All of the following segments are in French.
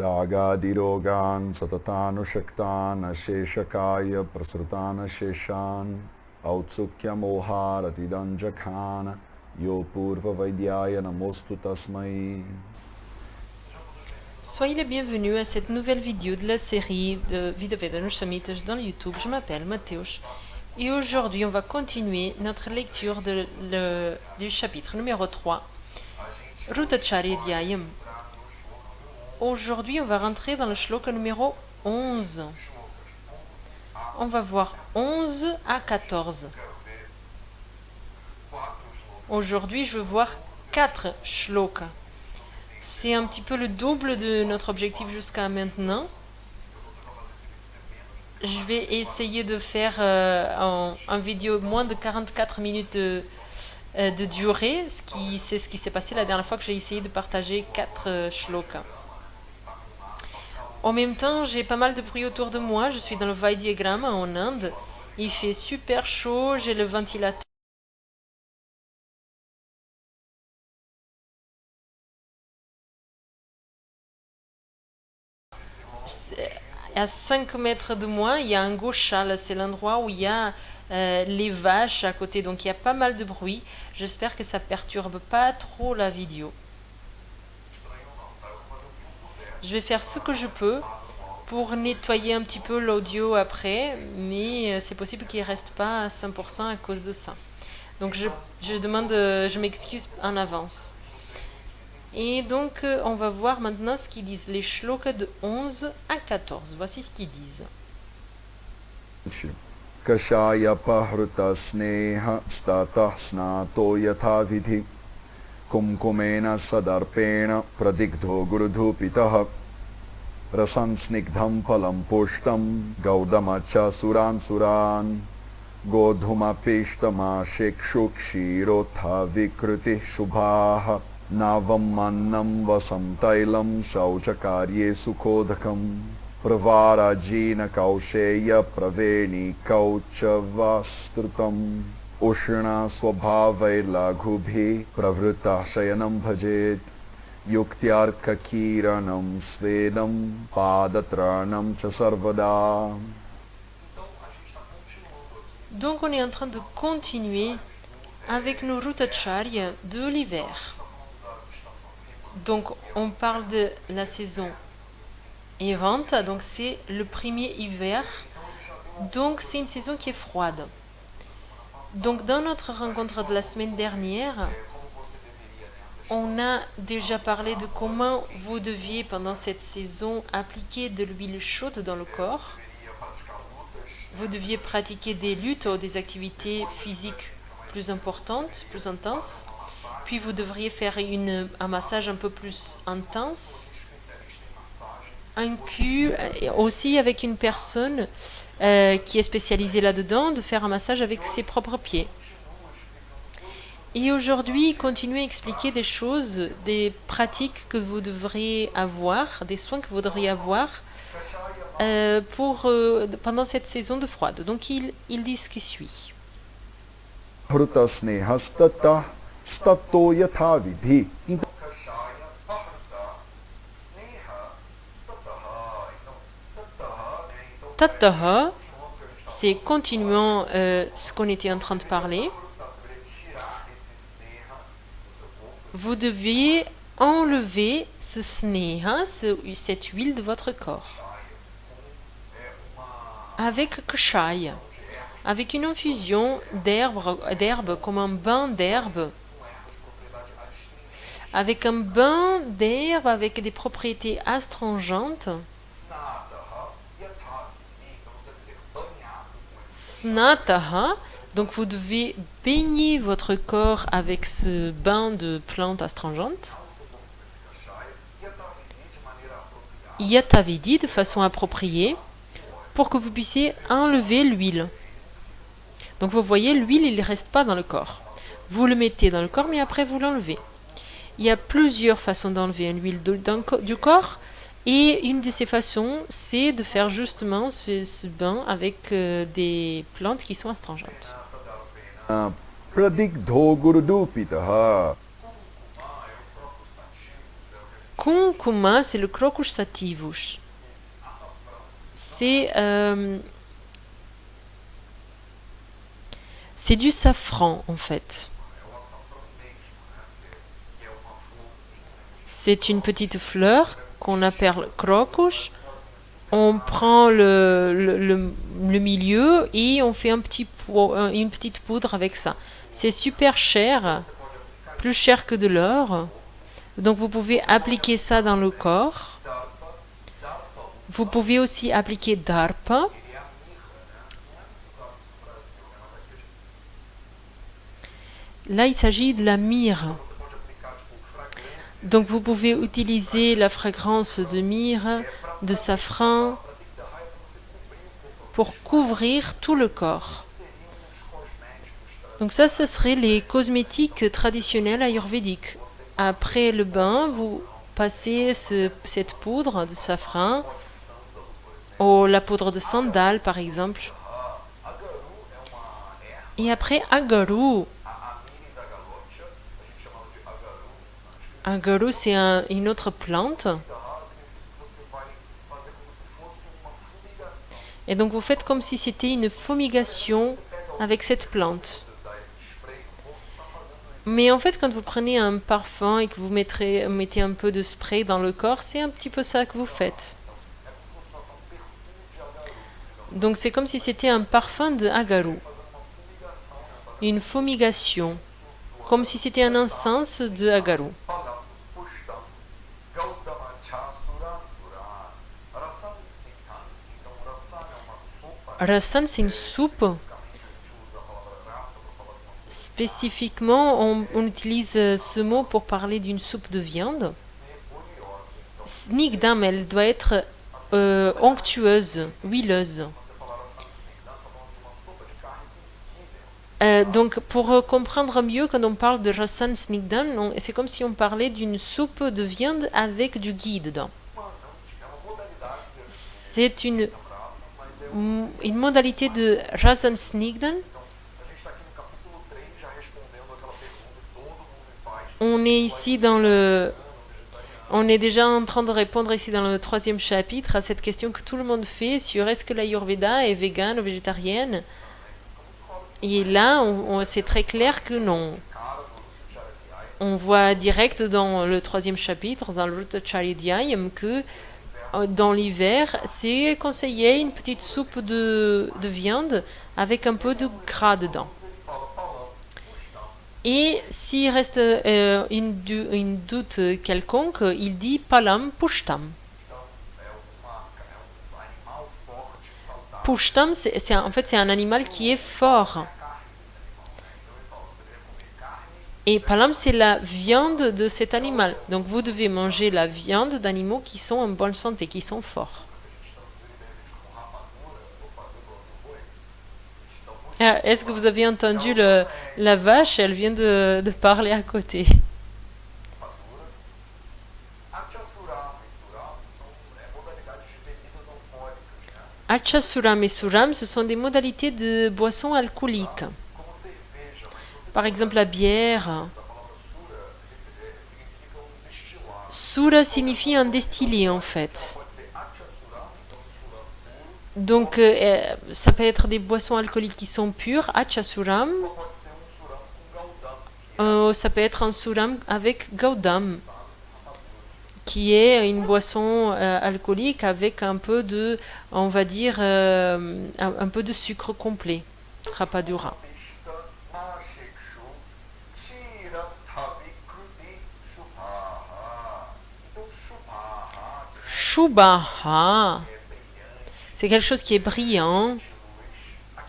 Ragadirogan satatanushaktan asheshakaya prasrutana sheshan autsukya moharatidanjakhana yo purva vaidyaya namostu tasmai. Soyez les bienvenus à cette nouvelle vidéo de la série de Vidavedana Shamitas dans YouTube. Je m'appelle Mateusz et aujourd'hui on va continuer notre lecture du chapitre numéro 3, Rutacharya Dhyayam. Aujourd'hui on va rentrer dans le shloka numéro 11. On va voir 11 à 14. Aujourd'hui je veux voir 4 shlokas. C'est un petit peu le double de notre objectif jusqu'à maintenant. Je vais essayer de faire en vidéo moins de 44 minutes de durée. C'est ce qui s'est passé la dernière fois que j'ai essayé de partager 4 shlokas. En même temps, j'ai pas mal de bruit autour de moi. Je suis dans le Vaidyagrama en Inde. Il fait super chaud, j'ai le ventilateur. À 5 mètres de moi, il y a un Goshala, c'est l'endroit où il y a les vaches à côté, donc il y a pas mal de bruit. J'espère que ça perturbe pas trop la vidéo. Je vais faire ce que je peux pour nettoyer un petit peu l'audio après, mais c'est possible qu'il ne reste pas à 100% à cause de ça. Donc je m'excuse en avance. Et donc, on va voir maintenant ce qu'ils disent, les shlokas de 11 à 14. Voici ce qu'ils disent. Kashaya pahruta sneha statah snato yatha vidhi kumkumena sadarpena pradigdho gurudhupitaha rasan snigdham phalam pushtam gaudamacha suran suran godhuma pishtama shekshukshirotha vikruti shubhaha Navam mannam vasam tailam shauchakarye sukhodakam pravarajina kausheya praveni kauchavastrutam ushna swabhavai laghubhi pravrita shayanam bhajet yuktyarka kiranam svedam padatranam cha sarvada. Donc on est en train de continuer avec nos Rutacharya de l'hiver. Donc on parle de la saison Evanta, donc c'est le premier hiver, donc c'est une saison qui est froide. Donc dans notre rencontre de la semaine dernière, on a déjà parlé de comment vous deviez pendant cette saison appliquer de l'huile chaude dans le corps. Vous deviez pratiquer des luttes ou des activités physiques plus importantes, plus intenses. Puis vous devriez faire un massage un peu plus intense. Un cul aussi avec une personne qui est spécialisée là-dedans, de faire un massage avec ses propres pieds. Et aujourd'hui, continuez à expliquer des choses, des pratiques que vous devriez avoir, des soins que vous devriez avoir pendant cette saison de froide. Donc il dit ce qui suit. Stato yatha vidhi. Tataha, c'est continuant ce qu'on était en train de parler. Vous deviez enlever ce sneha, cette huile de votre corps, avec kashaya, avec une infusion d'herbes comme un bain d'herbe, avec un bain d'herbe avec des propriétés astringentes. Snataha, donc vous devez baigner votre corps avec ce bain de plantes astringentes. Yatavidi, de façon appropriée, pour que vous puissiez enlever l'huile. Donc vous voyez, l'huile, il ne reste pas dans le corps. Vous le mettez dans le corps, mais après vous l'enlevez. Il y a plusieurs façons d'enlever l'huile du corps. Et une de ces façons, c'est de faire justement ce bain avec des plantes qui sont astringentes. Kunkuma, c'est le Crocus sativus. C'est du safran en fait. C'est une petite fleur qu'on appelle crocus. On prend le milieu et on fait une petite poudre avec ça. C'est super cher, plus cher que de l'or. Donc vous pouvez appliquer ça dans le corps. Vous pouvez aussi appliquer darpa. Là, il s'agit de la myrrhe. Donc vous pouvez utiliser la fragrance de myrrhe, de safran, pour couvrir tout le corps. Donc ça, ce serait les cosmétiques traditionnels ayurvédiques. Après le bain, vous passez cette poudre de safran, ou la poudre de sandal par exemple. Et après, agaru. Agaru, c'est une autre plante. Et donc vous faites comme si c'était une fumigation avec cette plante. Mais en fait, quand vous prenez un parfum et que vous mettez un peu de spray dans le corps, c'est un petit peu ça que vous faites. Donc c'est comme si c'était un parfum de agaru. Une fumigation. Comme si c'était un encens de agaru. Rasan, c'est une soupe. Spécifiquement, on utilise ce mot pour parler d'une soupe de viande. Snigdam, elle doit être onctueuse, huileuse. Donc, pour comprendre mieux, quand on parle de rasan snigdam, c'est comme si on parlait d'une soupe de viande avec du ghee dedans. C'est une modalité de rasan snigdam. On est ici on est déjà en train de répondre ici dans le 3e chapitre à cette question que tout le monde fait sur est-ce que l'Ayurveda est végane ou végétarienne. Et là, c'est très clair que non. On voit direct dans le 3e chapitre, dans le Rutacharya, que dans l'hiver, c'est conseillé une petite soupe de viande avec un peu de gras dedans. Et s'il reste une doute quelconque, il dit palam pushtam. Pushtam, en fait, c'est un animal qui est fort. Et palam, c'est la viande de cet animal. Donc vous devez manger la viande d'animaux qui sont en bonne santé, qui sont forts. Est-ce que vous avez entendu la vache? Elle vient de parler à côté. Achasuram et suram, ce sont des modalités de boissons alcooliques. Par exemple, la bière. Sura signifie un distillé, en fait. Donc, ça peut être des boissons alcooliques qui sont pures, achasuram. Ça peut être un suram avec gaudam, qui est une boisson alcoolique avec un peu de, on va dire, un peu de sucre complet, rapadura. Shubha. C'est quelque chose qui est brillant,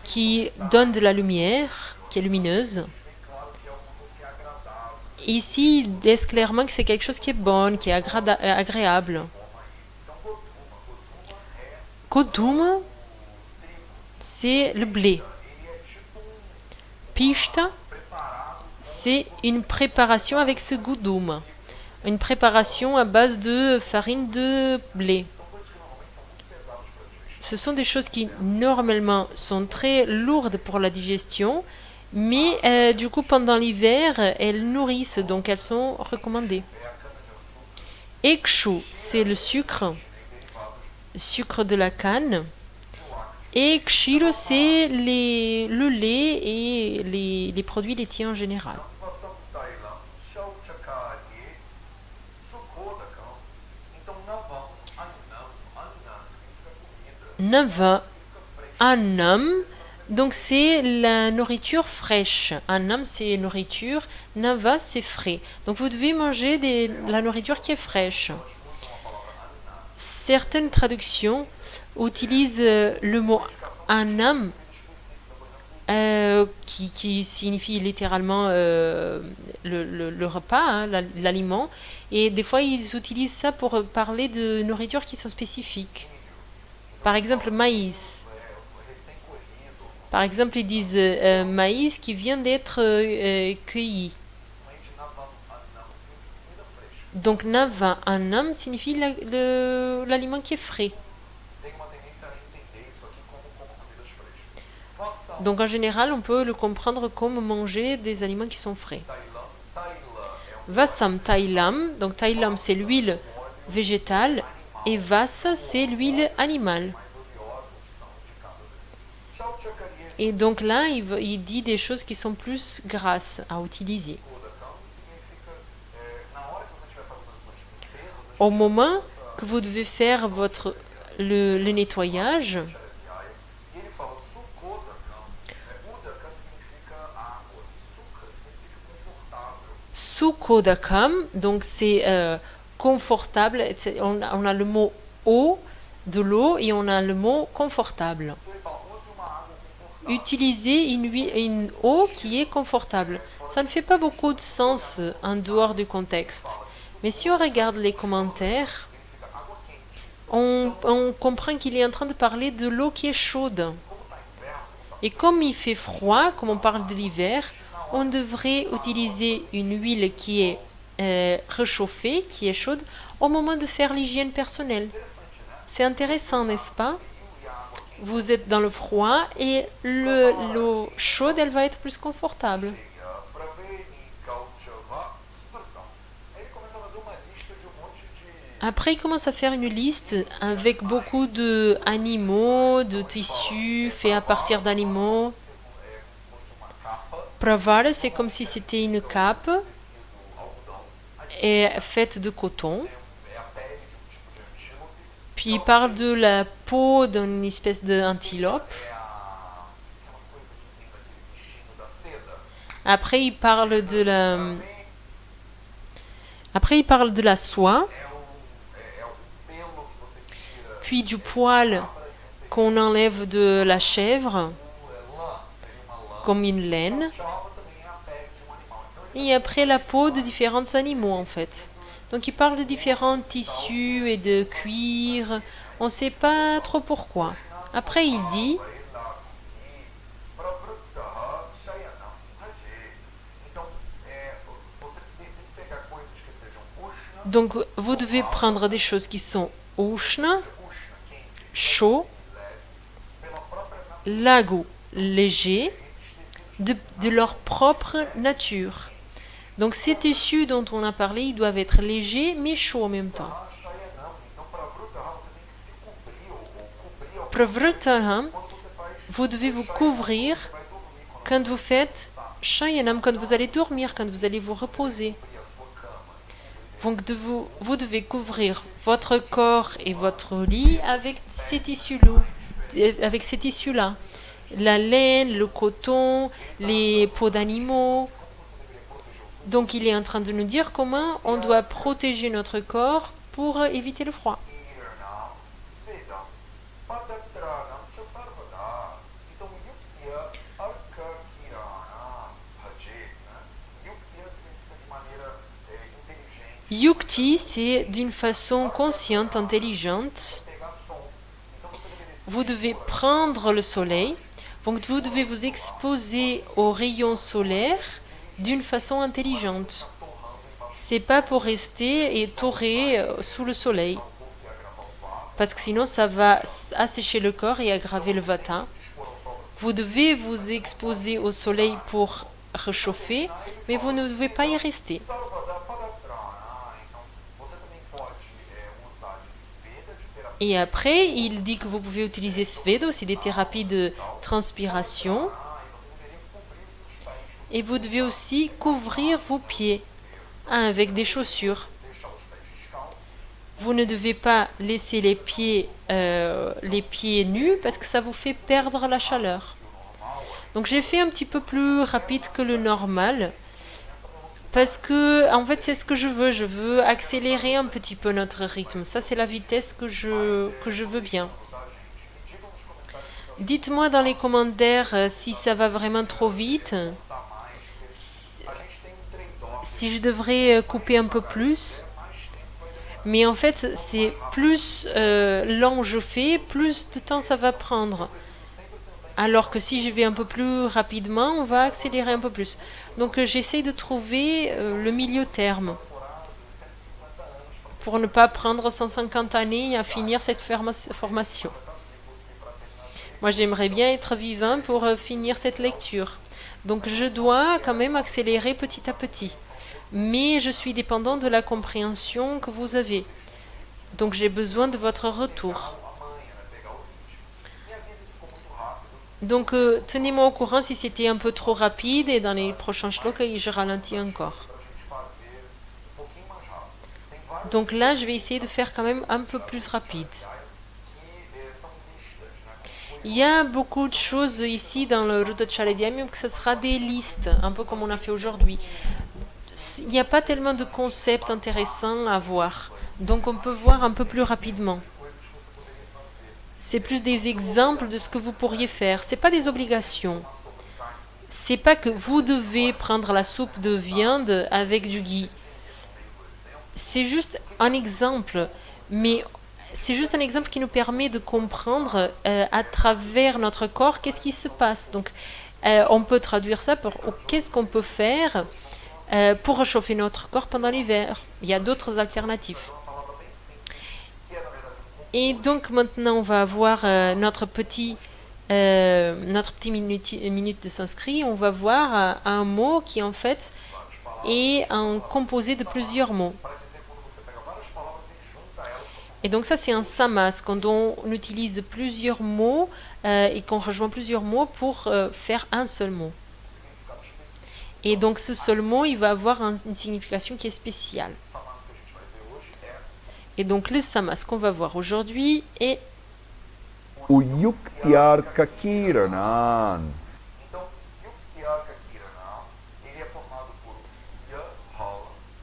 qui donne de la lumière, qui est lumineuse. Ici, il dit clairement que c'est quelque chose qui est bon, qui est agréable. Godum, c'est le blé. Pishta, c'est une préparation avec ce godum. Une préparation à base de farine de blé. Ce sont des choses qui, normalement, sont très lourdes pour la digestion, mais du coup, pendant l'hiver, elles nourrissent, donc elles sont recommandées. Ekshu, c'est le sucre de la canne. Et Kshiro, c'est le lait et les produits laitiers en général. Vassam Tailam, Shauchakarye, Sukodakam. Então, Navam, Annam, Anna significa comida. Nava Annam, donc c'est la nourriture fraîche. Annam, c'est nourriture. Nava, c'est frais. Donc vous devez manger la nourriture qui est fraîche. Certaines traductions utilisent le mot Annam, qui signifie littéralement le repas, hein, l'aliment. Et des fois, ils utilisent ça pour parler de nourriture qui sont spécifiques. Par exemple, maïs. Par exemple, ils disent maïs qui vient d'être cueilli. Donc, nava annam signifie l'aliment qui est frais. Donc, en général, on peut le comprendre comme manger des aliments qui sont frais. Vassam Tailam, donc Tailam c'est l'huile végétale et Vassa c'est l'huile animale. Et donc là, il dit des choses qui sont plus grasses à utiliser. Au moment que vous devez faire le nettoyage, Sukodakam, donc c'est confortable. On a le mot eau, de l'eau, et on a le mot confortable. Utilisez une eau qui est confortable. Ça ne fait pas beaucoup de sens en dehors du contexte. Mais si on regarde les commentaires, on comprend qu'il est en train de parler de l'eau qui est chaude. Et comme il fait froid, comme on parle de l'hiver, on devrait utiliser une huile qui est réchauffée, qui est chaude, au moment de faire l'hygiène personnelle. C'est intéressant, n'est-ce pas? Vous êtes dans le froid et l'eau chaude, elle va être plus confortable. Après, il commence à faire une liste avec beaucoup d'animaux, de tissus faits à partir d'animaux. Pravara, c'est comme si c'était une cape faite de coton. Puis il parle de la peau d'une espèce d'antilope. Après, il parle de la soie. Puis du poil qu'on enlève de la chèvre, comme une laine. Et après, la peau de différents animaux, en fait. Donc, il parle de différents tissus et de cuir. On ne sait pas trop pourquoi. Après, il dit... Donc, vous devez prendre des choses qui sont ushna, chaud, lagu, léger, de leur propre nature. Donc ces tissus dont on a parlé, ils doivent être légers mais chauds en même temps. Pravrataham, vous devez vous couvrir quand vous faites shayanam, quand vous allez dormir, quand vous allez vous reposer. Donc vous devez couvrir votre corps et votre lit avec ces tissus-là. La laine, le coton, les peaux d'animaux. Donc il est en train de nous dire comment on doit protéger notre corps pour éviter le froid. Yukti, c'est d'une façon consciente, intelligente. Vous devez prendre le soleil, donc vous devez vous exposer aux rayons solaires d'une façon intelligente. C'est pas pour rester et tourner sous le soleil, parce que sinon ça va assécher le corps et aggraver le vata. Vous devez vous exposer au soleil pour réchauffer, mais vous ne devez pas y rester. Et après, il dit que vous pouvez utiliser Svedo, c'est des thérapies de transpiration. Et vous devez aussi couvrir vos pieds avec des chaussures. Vous ne devez pas laisser les pieds nus parce que ça vous fait perdre la chaleur. Donc j'ai fait un petit peu plus rapide que le normal parce que en fait c'est ce que je veux. Je veux accélérer un petit peu notre rythme. Ça c'est la vitesse que je veux bien. Dites-moi dans les commentaires si ça va vraiment trop vite, si je devrais couper un peu plus. Mais en fait, c'est plus lent je fais, plus de temps ça va prendre. Alors que si je vais un peu plus rapidement, on va accélérer un peu plus. Donc j'essaye de trouver le milieu terme pour ne pas prendre 150 années à finir cette formation. Moi, j'aimerais bien être vivant pour finir cette lecture. Donc je dois quand même accélérer petit à petit. Mais je suis dépendant de la compréhension que vous avez. Donc j'ai besoin de votre retour. Donc tenez-moi au courant si c'était un peu trop rapide et dans les prochains shlokas, je ralentis encore. Donc là, je vais essayer de faire quand même un peu plus rapide. Il y a beaucoup de choses ici dans le Ruta Chalediyam que ce sera des listes, un peu comme on a fait aujourd'hui. Il n'y a pas tellement de concepts intéressants à voir. Donc on peut voir un peu plus rapidement. C'est plus des exemples de ce que vous pourriez faire. Ce n'est pas des obligations. C'est pas que vous devez prendre la soupe de viande avec du ghee. C'est juste un exemple. Mais c'est juste un exemple qui nous permet de comprendre à travers notre corps qu'est-ce qui se passe. Donc on peut traduire ça par qu'est-ce qu'on peut faire pour réchauffer notre corps pendant l'hiver. Il y a d'autres alternatives. Et donc maintenant, on va avoir notre petit minute de sanskrit. On va voir un mot qui en fait est composé de plusieurs mots. Et donc ça, c'est un samas, quand on utilise plusieurs mots et qu'on rejoint plusieurs mots pour faire un seul mot. Et donc ce seul mot, il va avoir une signification qui est spéciale. Et donc le samas qu'on va voir aujourd'hui est Uyuktyarka Kiranan.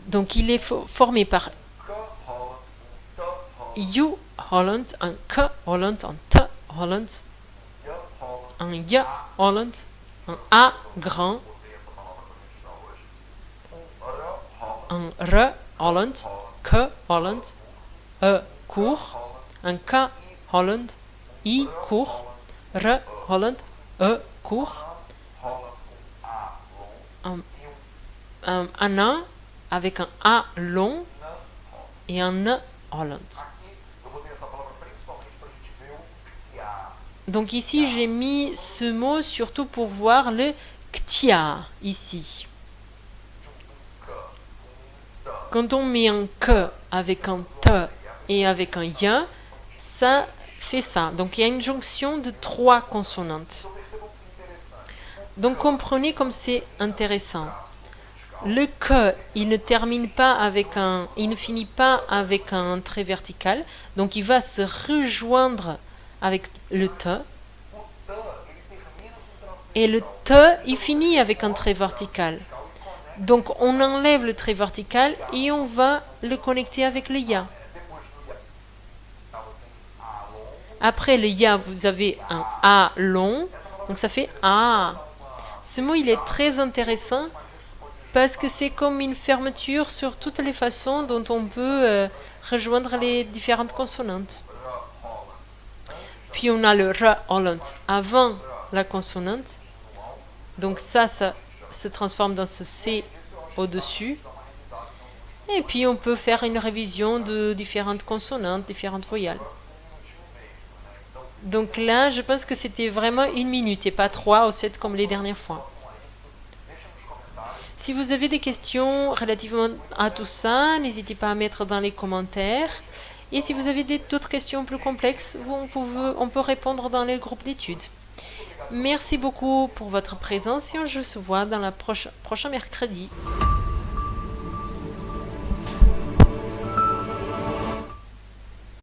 Donc il est formé par U Holland, un K Holland, un T Holland, un Y Holland, un A grand, un R Holland, K Holland, E court, un K Holland, I court, R Holland, E court, un A avec un A long et un N Holland. Donc ici j'ai mis ce mot surtout pour voir le ktia ici. Quand on met un k avec un t et avec un ya, ça fait ça. Donc il y a une jonction de 3 consonantes. Donc comprenez comme c'est intéressant. Le que, il ne termine pas avec il ne finit pas avec un trait vertical, donc il va se rejoindre avec le te. Et le te, il finit avec un trait vertical. Donc on enlève le trait vertical et on va le connecter avec le ya. Après le ya, vous avez un a long, donc ça fait a. Ce mot, il est très intéressant parce que c'est comme une fermeture sur toutes les façons dont on peut rejoindre les différentes consonantes. Puis on a le r Holland avant la consonante. Donc ça se transforme dans ce C au-dessus. Et puis on peut faire une révision de différentes consonantes, différentes voyelles. Donc là, je pense que c'était vraiment 1 minute et pas 3 ou 7 comme les dernières fois. Si vous avez des questions relativement à tout ça, n'hésitez pas à mettre dans les commentaires. Et si vous avez d'autres questions plus complexes, on peut répondre dans les groupes d'études. Merci beaucoup pour votre présence et on se voit dans la prochain mercredi.